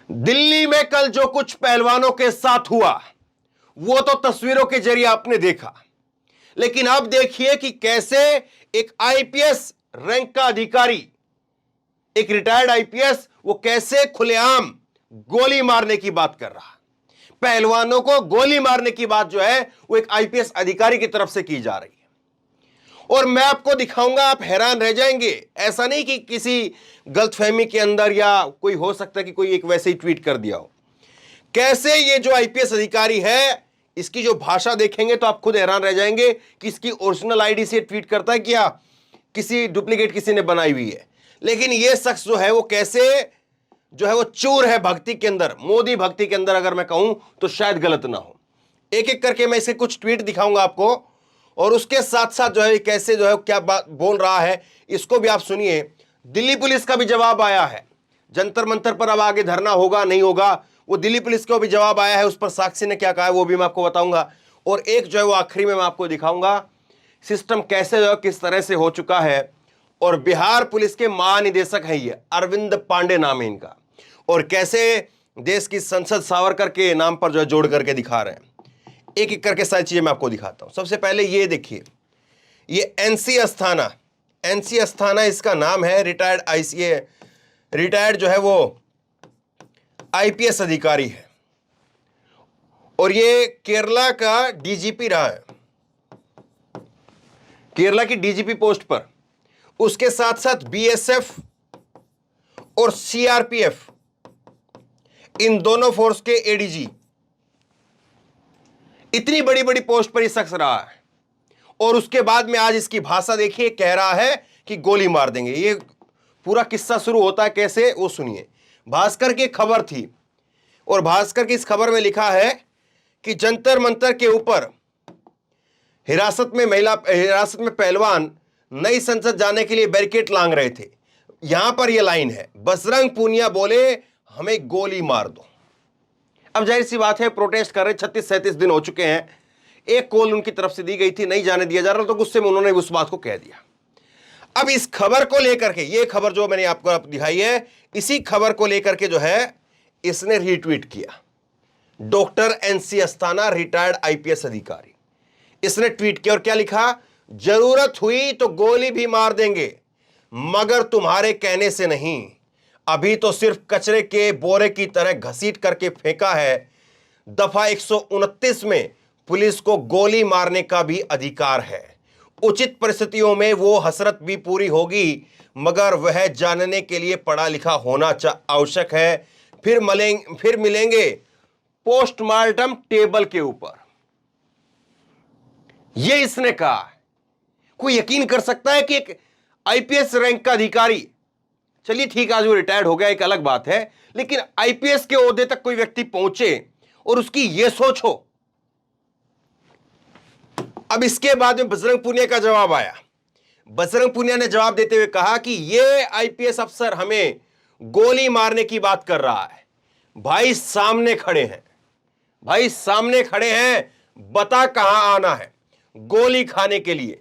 दिल्ली में कल जो कुछ पहलवानों के साथ हुआ वो तो तस्वीरों के जरिए आपने देखा, लेकिन अब देखिए कि कैसे एक आईपीएस रैंक का अधिकारी, एक रिटायर्ड आईपीएस, वो कैसे खुलेआम गोली मारने की बात कर रहा है। पहलवानों को गोली मारने की बात जो है वो एक आईपीएस अधिकारी की तरफ से की जा रही है। और मैं आपको दिखाऊंगा, आप हैरान रह जाएंगे। ऐसा नहीं कि किसी गलतफहमी के अंदर या कोई हो सकता है कि कोई एक वैसे ही ट्वीट कर दिया हो। कैसे ये जो आईपीएस अधिकारी है, इसकी जो भाषा देखेंगे तो आप खुद हैरान रह जाएंगे कि इसकी ओरिजिनल आईडी से ट्वीट करता है क्या किसी डुप्लीकेट किसी ने बनाई हुई है। लेकिन ये शख्स जो है वो कैसे जो है वो चूर है भक्ति के अंदर, मोदी भक्ति के अंदर अगर मैं कहूं तो शायद गलत ना हो। एक एक करके मैं इसे कुछ ट्वीट दिखाऊंगा आपको, और उसके साथ साथ जो है कैसे जो है क्या बात बोल रहा है इसको भी आप सुनिए। दिल्ली पुलिस का भी जवाब आया है, जंतर मंतर पर अब आगे धरना होगा नहीं होगा, वो दिल्ली पुलिस को भी जवाब आया है, उस पर साक्षी ने क्या कहा है वो भी मैं आपको बताऊंगा। और एक जो है वो आखिरी में मैं आपको दिखाऊंगा सिस्टम कैसे जो है किस तरह से हो चुका है। और बिहार पुलिस के महानिदेशक हैं ये, अरविंद पांडे नाम है इनका, और कैसे देश की संसद सावरकर के नाम पर जो है जोड़ करके दिखा रहे हैं। एक एक करके सारी चीजें मैं आपको दिखाता हूं। सबसे पहले ये देखिए, ये एनसी अस्थाना, एनसी अस्थाना इसका नाम है, रिटायर्ड आईसीए, रिटायर्ड जो है वो आईपीएस अधिकारी है, और ये केरला का डीजीपी रहा है, केरला की डीजीपी पोस्ट पर। उसके साथ साथ बीएसएफ और सीआरपीएफ, इन दोनों फोर्स के एडीजी, इतनी बड़ी बड़ी पोस्ट पर ये शख्स रहा है। और उसके बाद में आज इसकी भाषा देखिए, कह रहा है कि गोली मार देंगे। ये पूरा किस्सा शुरू होता है कैसे वो सुनिए। भास्कर की खबर थी, और भास्कर की इस खबर में लिखा है कि जंतर मंतर के ऊपर हिरासत में पहलवान नई संसद जाने के लिए बैरिकेड लांग रहे थे। यहां पर यह लाइन है, बजरंग पूनिया बोले हमें गोली मार दो। अब जाहिर सी बात है प्रोटेस्ट कर रहे, 36-37 दिन हो चुके हैं, एक कॉल उनकी तरफ से दी गई थी, नहीं जाने दिया जा रहा, तो गुस्से में उन्होंने उस बात को कह दिया। अब इस खबर को लेकर के, ये खबर जो मैंने आपको दिखाई है, इसी खबर को लेकर के जो है इसने रीट्वीट किया। Doctor NC Asthana, retired IPS अधिकारी, इसने ट्वीट किया और क्या लिखा, जरूरत हुई तो गोली भी मार देंगे मगर तुम्हारे कहने से नहीं। अभी तो सिर्फ कचरे के बोरे की तरह घसीट करके फेंका है। दफा 129 में पुलिस को गोली मारने का भी अधिकार है। उचित परिस्थितियों में वो हसरत भी पूरी होगी, मगर वह जानने के लिए पढ़ा लिखा होना आवश्यक है। फिर मिलेंगे पोस्टमार्टम टेबल के ऊपर। यह इसने कहा है। कोई यकीन कर सकता है कि एक आईपीएस रैंक का अधिकारी, चलिए ठीक आज वो रिटायर्ड हो गया एक अलग बात है, लेकिन आईपीएस के ओहदे तक कोई व्यक्ति पहुंचे और उसकी यह सोच हो। अब इसके बाद में बजरंग पूनिया का जवाब आया। बजरंग पूनिया ने जवाब देते हुए कहा कि यह आईपीएस अफसर हमें गोली मारने की बात कर रहा है। भाई सामने खड़े हैं, भाई सामने खड़े हैं, बता कहां आना है गोली खाने के लिए।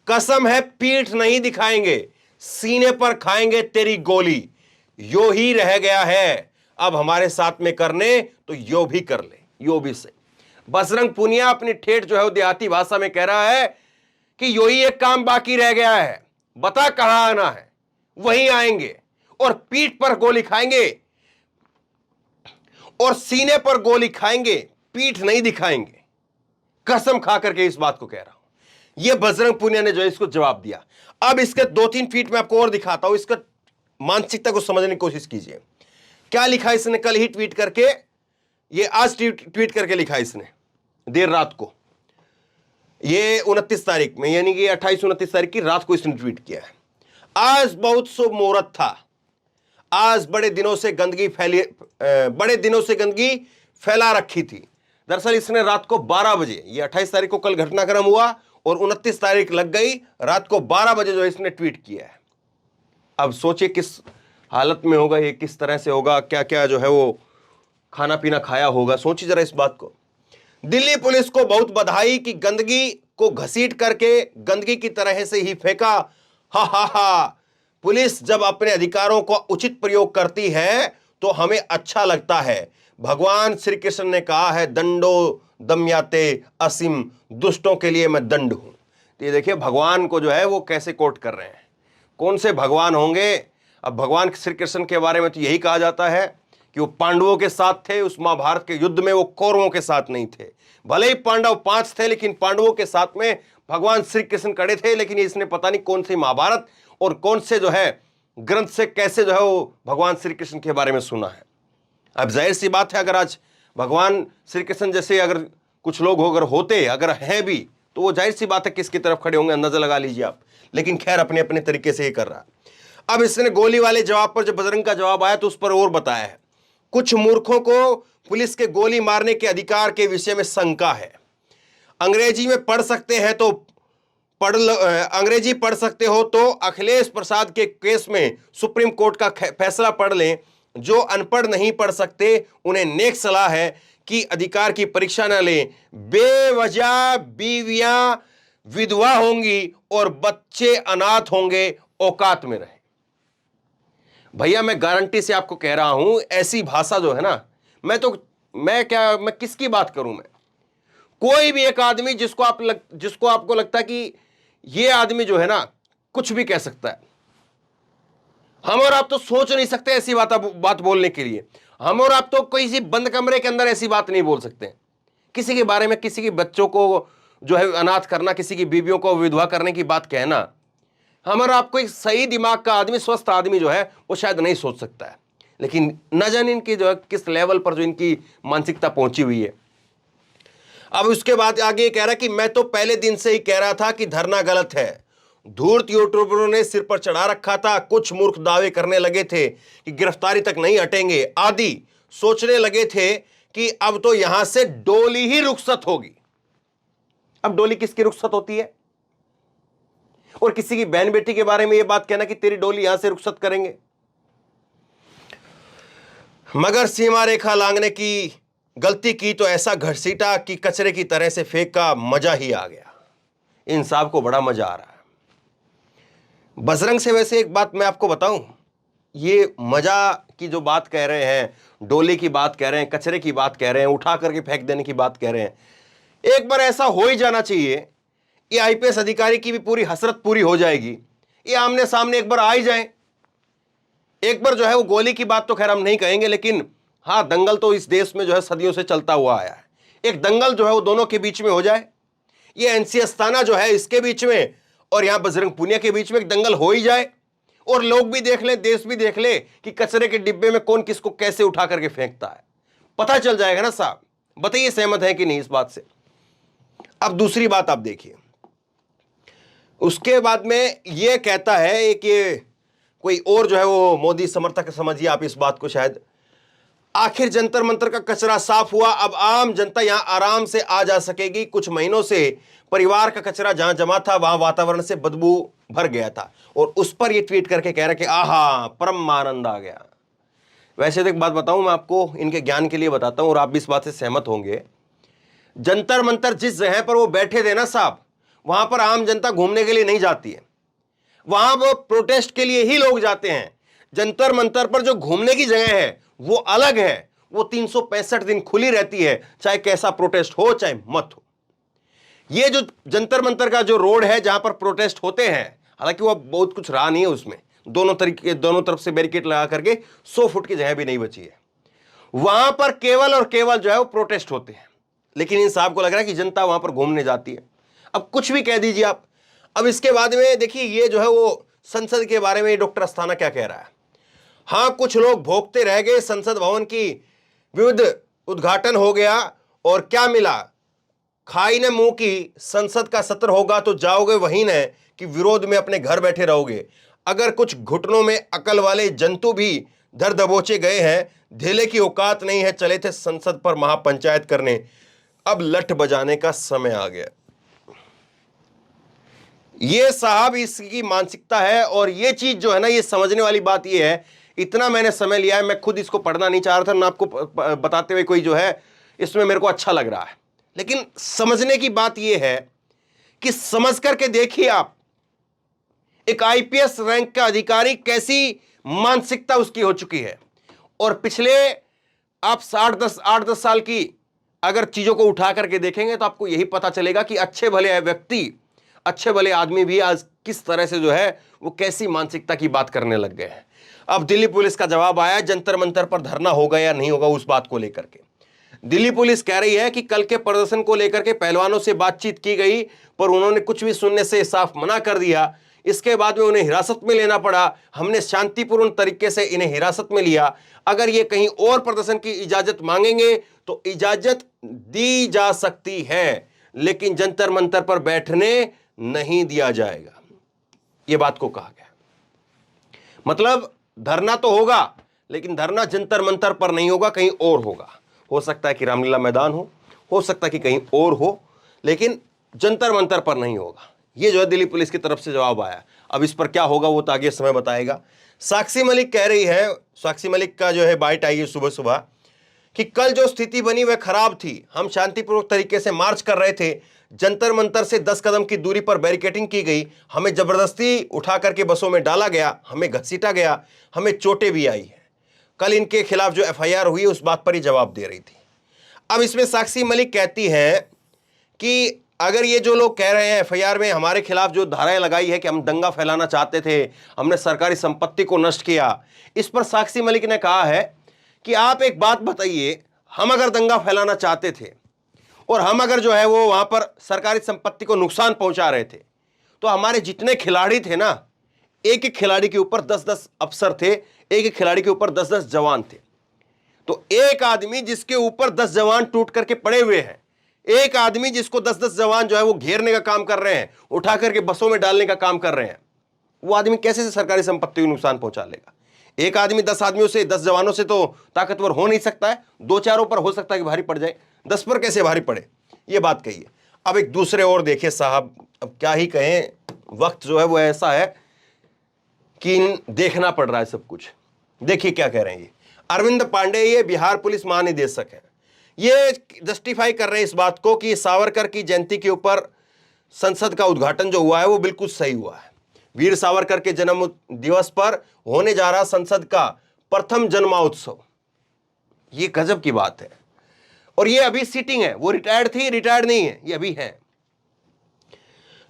कसम है पीठ नहीं दिखाएंगे, सीने पर खाएंगे तेरी गोली। यो ही रह गया है अब हमारे साथ में करने, तो यो भी कर ले, यो भी से। बजरंग पूनिया अपनी ठेठ जो है वो देहाती भाषा में कह रहा है कि यो ही एक काम बाकी रह गया है, बता कहां आना है, वहीं आएंगे और पीठ पर गोली खाएंगे और सीने पर गोली खाएंगे, पीठ नहीं दिखाएंगे। कसम खा करके इस बात को कह रहा हूं। यह बजरंग पूनिया ने जो है इसको जवाब दिया। अब इसके 2-3 ट्वीट में आपको और दिखाता हूं, इसका मानसिकता को समझने की कोशिश कीजिए। क्या लिखा इसने कल ही ट्वीट करके, ये आज ट्वीट करके लिखा इसने देर रात को, ये 29 तारीख में, यानी कि 28-29 तारीख की रात को इसने ट्वीट किया है। आज बहुत शुभ मुहूर्त था, आज बड़े दिनों से गंदगी फैला रखी थी। दरअसल इसने रात को 12 बजे, ये 28 तारीख को कल घटनाक्रम हुआ और 29 तारीख लग गई, रात को 12 बजे जो इसने ट्वीट किया है। अब सोचिए किस हालत में होगा ये, किस तरह से होगा, क्या क्या जो है वो खाना पीना खाया होगा, सोचिए जरा इस बात को। दिल्ली पुलिस को बहुत बधाई कि गंदगी को घसीट करके गंदगी की तरह से ही फेंका। हा हा हा, पुलिस जब अपने अधिकारों को उचित प्रयोग करती है तो हमें अच्छा लगता है। भगवान श्री कृष्ण ने कहा है, दंडो दमयाते असीम, दुष्टों के लिए मैं दंड हूं। तो ये देखिए भगवान को जो है वो कैसे कोट कर रहे हैं, कौन से भगवान होंगे। अब भगवान श्री कृष्ण के बारे में तो यही कहा जाता है कि वो पांडवों के साथ थे, उस महाभारत के युद्ध में वो कौरवों के साथ नहीं थे। भले ही पांडव 5 थे, लेकिन पांडवों के साथ में भगवान श्री कृष्ण खड़े थे। लेकिन इसने पता नहीं कौन सी महाभारत और कौन से जो है ग्रंथ से कैसे जो है वो भगवान श्री कृष्ण के बारे में सुना है। अब जाहिर सी बात है, अगर आज भगवान श्री कृष्ण जैसे अगर कुछ लोग अगर होते, अगर हैं भी, तो वो जाहिर सी बात है किसकी तरफ खड़े होंगे, अंदाजा लगा लीजिए आप। लेकिन खैर अपने अपने तरीके से ये कर रहा है। अब इसने गोली वाले जवाब पर जब बजरंग का जवाब आया तो उस पर और बताया है, कुछ मूर्खों को पुलिस के गोली मारने के अधिकार के विषय में शंका है। अंग्रेजी में पढ़ सकते हैं तो अंग्रेजी पढ़ सकते हो तो अखिलेश प्रसाद के केस में सुप्रीम कोर्ट का फैसला पढ़ लें। जो अनपढ़ नहीं पढ़ सकते उन्हें नेक सलाह है कि अधिकार की परीक्षा न लें। बेवजह बीवियां विधवा होंगी और बच्चे अनाथ होंगे, औकात में रहे। भैया मैं गारंटी से आपको कह रहा हूं, ऐसी भाषा जो है ना, मैं किसकी बात करूं। मैं कोई भी एक आदमी जिसको आपको लगता है कि ये आदमी जो है ना कुछ भी कह सकता है, हम और आप तो सोच नहीं सकते ऐसी बात बोलने के लिए। हम और आप तो किसी बंद कमरे के अंदर ऐसी बात नहीं बोल सकते। किसी के बारे में, किसी के बच्चों को जो है अनाथ करना, किसी की बीवियों को विधवा करने की बात कहना, हम और आपको एक सही दिमाग का आदमी, स्वस्थ आदमी जो है वो शायद नहीं सोच सकता है। लेकिन न जाने इनकी जो है किस लेवल पर जो इनकी मानसिकता पहुंची हुई है। अब उसके बाद आगे कह रहा है कि मैं तो पहले दिन से ही कह रहा था कि धरना गलत है। धूर्त यूट्यूबरों ने सिर पर चढ़ा रखा था। कुछ मूर्ख दावे करने लगे थे कि गिरफ्तारी तक नहीं हटेंगे आदि। सोचने लगे थे कि अब तो यहां से डोली ही रुखसत होगी। अब डोली किसकी रुखसत होती है? और किसी की बहन बेटी के बारे में यह बात कहना कि तेरी डोली यहां से रुखसत करेंगे। मगर सीमा रेखा लांघने की गलती की तो ऐसा घसीटा कि कचरे की तरह से फेंका, मजा ही आ गया। इन साहब को बड़ा मजा आ रहा है। बजरंग से वैसे एक बात मैं आपको बताऊं, ये मजा की जो बात कह रहे हैं, डोले की बात कह रहे हैं, कचरे की बात कह रहे हैं, उठा करके फेंक देने की बात कह रहे हैं, एक बार ऐसा हो ही जाना चाहिए। ये आईपीएस अधिकारी की भी पूरी हसरत पूरी हो जाएगी। ये आमने सामने एक बार आ ही जाए। एक बार जो है वो गोली की बात तो खैर हम नहीं कहेंगे, लेकिन हाँ, दंगल तो इस देश में जो है सदियों से चलता हुआ आया है। एक दंगल जो है वो दोनों के बीच में हो जाए। ये एनसी अस्ताना जो है इसके बीच में और यहां बजरंग पुनिया के बीच में एक दंगल हो ही जाए, और लोग भी देख ले, देश भी देख ले कि कचरे के डिब्बे में कौन किसको कैसे उठा करके फेंकता है। पता चल जाएगा ना साहब। बताइए सहमत है कि नहीं इस बात से? अब दूसरी बात आप देखिए, उसके बाद में यह कहता है कि कोई और जो है वो मोदी समर्थक, समझिए आप इस बात को शायद, आखिर जंतर मंतर का कचरा साफ हुआ, अब आम जनता यहां आराम से आ जा सकेगी। कुछ महीनों से परिवार का कचरा जहां जमा था वहां वातावरण से बदबू भर गया था। और उस पर ये ट्वीट करके कह रहा कि आहा, परम आनंद आ गया। वैसे तो एक बात बताऊं मैं आपको, इनके ज्ञान के लिए बताता हूं और आप भी इस बात से सहमत होंगे। जंतर मंतर जिस जगह पर वो बैठे थे ना साहब, वहां पर आम जनता घूमने के लिए नहीं जाती है, वहां वो प्रोटेस्ट के लिए ही लोग जाते हैं। जंतर मंतर पर जो घूमने की जगह है वो अलग है। वो 365 दिन खुली रहती है, चाहे कैसा प्रोटेस्ट हो चाहे मत हो। ये जो जंतर मंतर का जो रोड है जहां पर प्रोटेस्ट होते हैं, हालांकि वो बहुत कुछ रहा नहीं है उसमें, दोनों तरफ से बैरिकेड लगा करके 100 फुट की जगह भी नहीं बची है। वहां पर केवल और केवल जो है वो प्रोटेस्ट होते हैं। लेकिन इन साहब को लग रहा है कि जनता वहां पर घूमने जाती है। अब कुछ भी कह दीजिए आप। अब इसके बाद में देखिए ये जो है वो संसद के बारे में डॉक्टर अस्थाना क्या कह रहा है। हां, कुछ लोग भोगते रह गए, संसद भवन की विविध उद्घाटन हो गया और क्या मिला, खाई ने मुंह की। संसद का सत्र होगा तो जाओगे वहीं न कि विरोध में अपने घर बैठे रहोगे। अगर कुछ घुटनों में अकल वाले जंतु भी धर दबोचे गए हैं, ढेले की औकात नहीं है, चले थे संसद पर महापंचायत करने, अब लठ बजाने का समय आ गया। ये साहब इसकी मानसिकता है। और ये चीज जो है ना, ये समझने वाली बात ये है, इतना मैंने समय लिया है, मैं खुद इसको पढ़ना नहीं चाह रहा था ना, आपको बताते हुए कोई जो है इसमें मेरे को अच्छा लग रहा है। लेकिन समझने की बात यह है कि समझ करके देखिए आप, एक आईपीएस रैंक का अधिकारी कैसी मानसिकता उसकी हो चुकी है। और पिछले आप 8-10 साल की अगर चीजों को उठा करके देखेंगे तो आपको यही पता चलेगा कि अच्छे भले व्यक्ति, अच्छे भले आदमी भी आज किस तरह से जो है वो कैसी मानसिकता की बात करने लग गए हैं। अब दिल्ली पुलिस का जवाब आया, जंतर मंतर पर धरना होगा या नहीं होगा उस बात को लेकर के। दिल्ली पुलिस कह रही है कि कल के प्रदर्शन को लेकर के पहलवानों से बातचीत की गई पर उन्होंने कुछ भी सुनने से साफ मना कर दिया। इसके बाद में उन्हें हिरासत में लेना पड़ा। हमने शांतिपूर्ण तरीके से इन्हें हिरासत में लिया। अगर ये कहीं और प्रदर्शन की इजाजत मांगेंगे तो इजाजत दी जा सकती है, लेकिन जंतर मंतर पर बैठने नहीं दिया जाएगा। यह बात को कहा गया। मतलब धरना तो होगा, लेकिन धरना जंतर मंतर पर नहीं होगा, कहीं और होगा। हो सकता है कि रामलीला मैदान हो सकता है कि कहीं और हो, लेकिन जंतर मंतर पर नहीं होगा। ये जो है दिल्ली पुलिस की तरफ से जवाब आया। अब इस पर क्या होगा वो तो आगे समय बताएगा। साक्षी मलिक कह रही है, साक्षी मलिक का जो है बाइट आई है सुबह सुबह, कि कल जो स्थिति बनी वह खराब थी। हम शांतिपूर्वक तरीके से मार्च कर रहे थे। जंतर मंतर से 10 कदम की दूरी पर बैरिकेडिंग की गई। हमें जबरदस्ती उठा करके बसों में डाला गया, हमें घसीटा गया, हमें चोटें भी आई है। कल इनके खिलाफ जो FIR हुई उस बात पर ही जवाब दे रही थी। अब इसमें साक्षी मलिक कहती है कि अगर ये जो लोग कह रहे हैं FIR में हमारे खिलाफ जो धाराएं लगाई है कि हम दंगा फैलाना चाहते थे, हमने सरकारी संपत्ति को नष्ट किया, इस पर साक्षी मलिक ने कहा है कि आप एक बात बताइए, हम अगर दंगा फैलाना चाहते थे और हम अगर जो है वो वहां पर सरकारी संपत्ति को नुकसान पहुंचा रहे थे, तो हमारे जितने खिलाड़ी थे ना, एक एक खिलाड़ी के ऊपर 10-10 अफसर थे, एक एक खिलाड़ी के ऊपर 10-10 जवान थे। तो एक आदमी जिसके ऊपर 10 जवान टूट करके पड़े हुए हैं, एक आदमी जिसको 10-10 जवान जो है वो घेरने का काम कर रहे हैं, उठा करके बसों में डालने का काम कर रहे हैं, वो आदमी कैसे से सरकारी संपत्ति को नुकसान पहुंचा लेगा? एक आदमी 10 आदमियों से, 10 जवानों से तो ताकतवर हो नहीं सकता है। 2-4 पर हो सकता है कि भारी पड़ जाए, 10 पर कैसे भारी पड़े? ये बात कही है। अब एक दूसरे और देखिए साहब, अब क्या ही कहें, वक्त जो है वो ऐसा है कि देखना पड़ रहा है सब कुछ। देखिए क्या कह रहे हैं ये अरविंद पांडे, ये बिहार पुलिस महानिदेशक है। ये जस्टिफाई कर रहे हैं इस बात को कि सावरकर की जयंती के ऊपर संसद का उद्घाटन जो हुआ है वो बिल्कुल सही हुआ है। वीर सावरकर के जन्म दिवस पर होने जा रहा संसद का प्रथम जन्मोत्सव, ये गजब की बात है। और ये अभी सीटिंग है, वो रिटायर्ड थी, रिटायर्ड नहीं है, ये अभी है।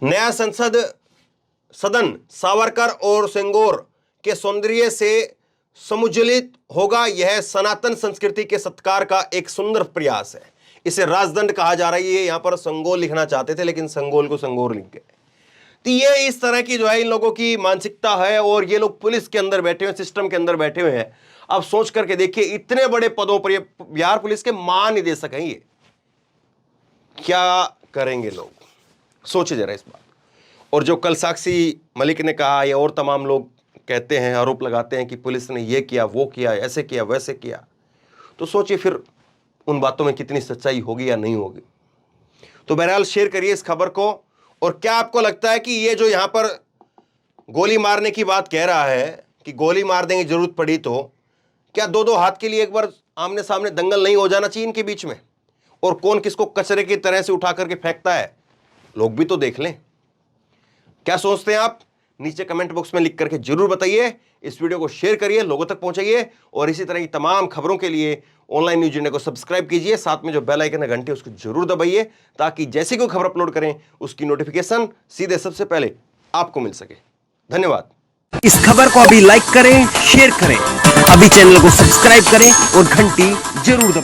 नया संसद सदन सावरकर और सेंगोर के सौंदर्य से समुज्जलित होगा। यह सनातन संस्कृति के सत्कार का एक सुंदर प्रयास है। इसे राजदंड कहा जा रहा है। ये यहां पर संगोल लिखना चाहते थे, लेकिन संगोल को संगोर लिख गए। तो ये इस तरह की जो है इन लोगों की मानसिकता है, और ये लोग पुलिस के अंदर बैठे हुए, सिस्टम के अंदर बैठे हुए हैं। अब सोच करके देखिए, इतने बड़े पदों पर, ये बिहार पुलिस के महानिदेशक हैं, ये क्या करेंगे लोग? सोचिए जरा इस बात। और जो कल साक्षी मलिक ने कहा, ये और तमाम लोग कहते हैं, आरोप लगाते हैं कि पुलिस ने ये किया, वो किया, ऐसे किया, वैसे किया, तो सोचिए फिर उन बातों में कितनी सच्चाई होगी या नहीं होगी। तो बहरहाल शेयर करिए इस खबर को। और क्या आपको लगता है कि ये जो यहां पर गोली मारने की बात कह रहा है कि गोली मार देंगे जरूरत पड़ी तो, क्या 2-2 हाथ के लिए एक बार आमने सामने दंगल नहीं हो जाना चाहिए इनके बीच में? और कौन किसको कचरे की तरह से उठा करके फेंकता है, लोग भी तो देख लें। क्या सोचते हैं आप? नीचे कमेंट बॉक्स में लिख करके जरूर बताइए। इस वीडियो को शेयर करिए, लोगों तक पहुंचाइए, और इसी तरह की तमाम खबरों के लिए ऑनलाइन न्यूज इंडिया को सब्सक्राइब कीजिए। साथ में जो बेल आइकन है घंटी, उसको जरूर दबाइए, ताकि जैसे कोई खबर अपलोड करें उसकी नोटिफिकेशन सीधे सबसे पहले आपको मिल सके। धन्यवाद। इस खबर को अभी लाइक करें, शेयर करें, अभी चैनल को सब्सक्राइब करें और घंटी जरूर दबाएं।